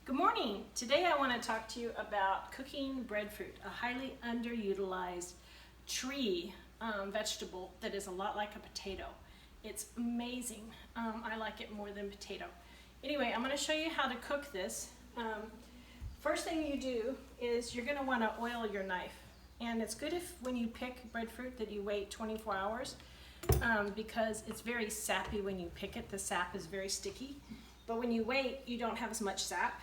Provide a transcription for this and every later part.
Good morning. Today I want to talk to you about cooking breadfruit, a highly underutilized tree vegetable that is a lot like a potato. It's amazing. I like it more than potato. Anyway, I'm going to show you how to cook this. First thing you do is you're going to want to oil your knife. And it's good if when you pick breadfruit that you wait 24 hours because it's very sappy when you pick it. The sap is very sticky. But when you wait, you don't have as much sap.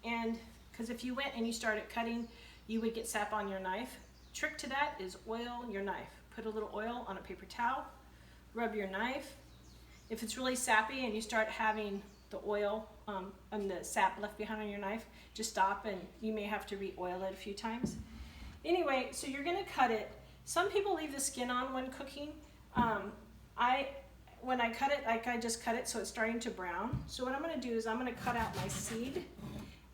And because if you went and you started cutting, you would get sap on your knife. Trick to that is oil your knife. Put a little oil on a paper towel, rub your knife. If it's really sappy and you start having the oil and the sap left behind on your knife, just stop and you may have to re-oil it a few times. Anyway, so you're gonna cut it. Some people leave the skin on when cooking. When I cut it, I just cut it so it's starting to brown. So what I'm gonna do is I'm gonna cut out my seed.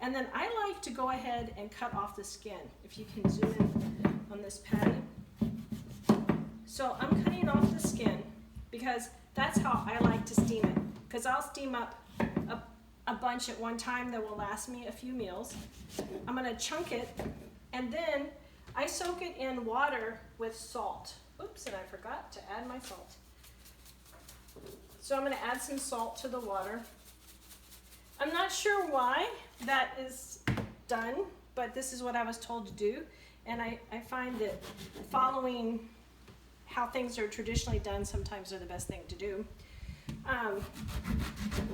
And then I like to go ahead and cut off the skin. If you can zoom in on this patty. So I'm cutting off the skin because that's how I like to steam it. Because I'll steam up a bunch at one time that will last me a few meals. I'm gonna chunk it and then I soak it in water with salt. Oops, and I forgot to add my salt. So I'm gonna add some salt to the water. I'm not sure why that is done, but this is what I was told to do. And I find that following how things are traditionally done sometimes are the best thing to do.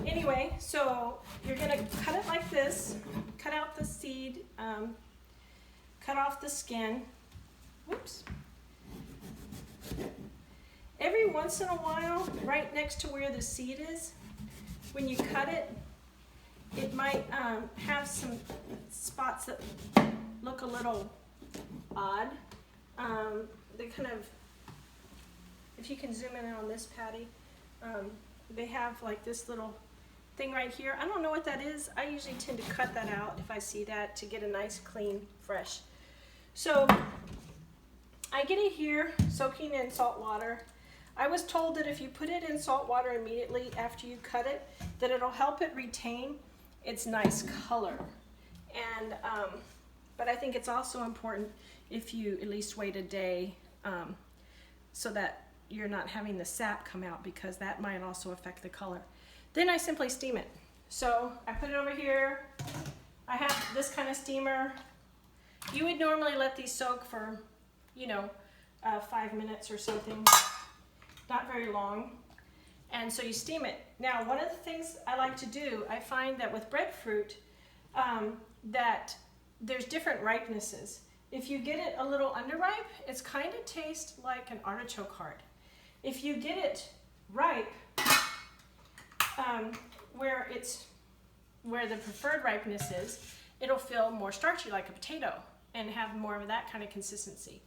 Anyway, so you're gonna cut it like this, cut out the seed, cut off the skin. Whoops. Every once in a while, right next to where the seed is, when you cut it, it might have some spots that look a little odd. They kind of, if you can zoom in on this patty, they have like this little thing right here. I don't know what that is. I usually tend to cut that out if I see that to get a nice, clean, fresh. So I get it here soaking in salt water. I was told that if you put it in salt water immediately after you cut it, that it'll help it retain its nice color. And but I think it's also important if you at least wait a day so that you're not having the sap come out, because that might also affect the color. Then I simply steam it. So I put it over here. I have this kind of steamer. You would normally let these soak for 5 minutes or something, not very long. And so you steam it. Now, one of the things I like to do, I find that with breadfruit, that there's different ripenesses. If you get it a little underripe, it's kind of tastes like an artichoke heart. If you get it ripe, where the preferred ripeness is, it'll feel more starchy like a potato and have more of that kind of consistency.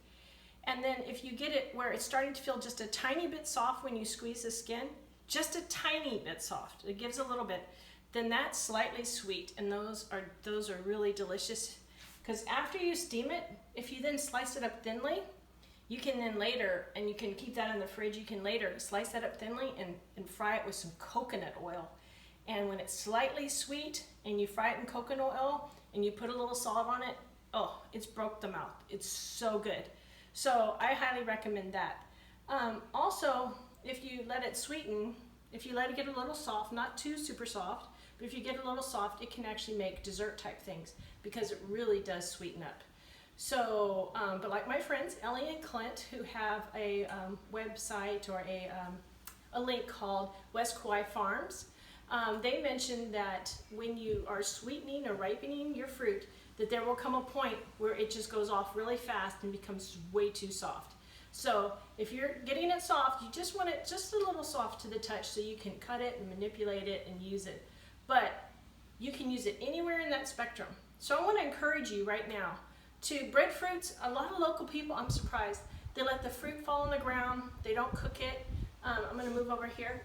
And then if you get it where it's starting to feel just a tiny bit soft when you squeeze the skin, just a tiny bit soft, it gives a little bit, then that's slightly sweet, and those are really delicious. Because after you steam it, if you then slice it up thinly, you can then later, and you can keep that in the fridge, you can later slice that up thinly and fry it with some coconut oil. And when it's slightly sweet and you fry it in coconut oil and you put a little salt on it, oh, it's broke the mouth. It's so good. So I highly recommend that. Also, if you let it sweeten, if you let it get a little soft, not too super soft, but if you get a little soft, it can actually make dessert type things because it really does sweeten up. So, but like my friends Ellie and Clint, who have a website or a link called West Kauai Farms, they mentioned that when you are sweetening or ripening your fruit, that there will come a point where it just goes off really fast and becomes way too soft. So if you're getting it soft, you just want it just a little soft to the touch so you can cut it and manipulate it and use it. But you can use it anywhere in that spectrum. So I want to encourage you right now to breadfruits. A lot of local people, I'm surprised, they let the fruit fall on the ground. They don't cook it. I'm going to move over here.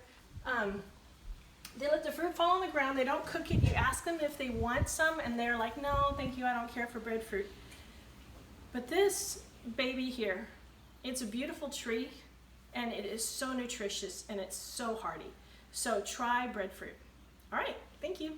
They let the fruit fall on the ground. They don't cook it. You ask them if they want some, and they're like, no, thank you, I don't care for breadfruit. But this baby here, it's a beautiful tree, and it is so nutritious, and it's so hearty. So try breadfruit. All right, thank you.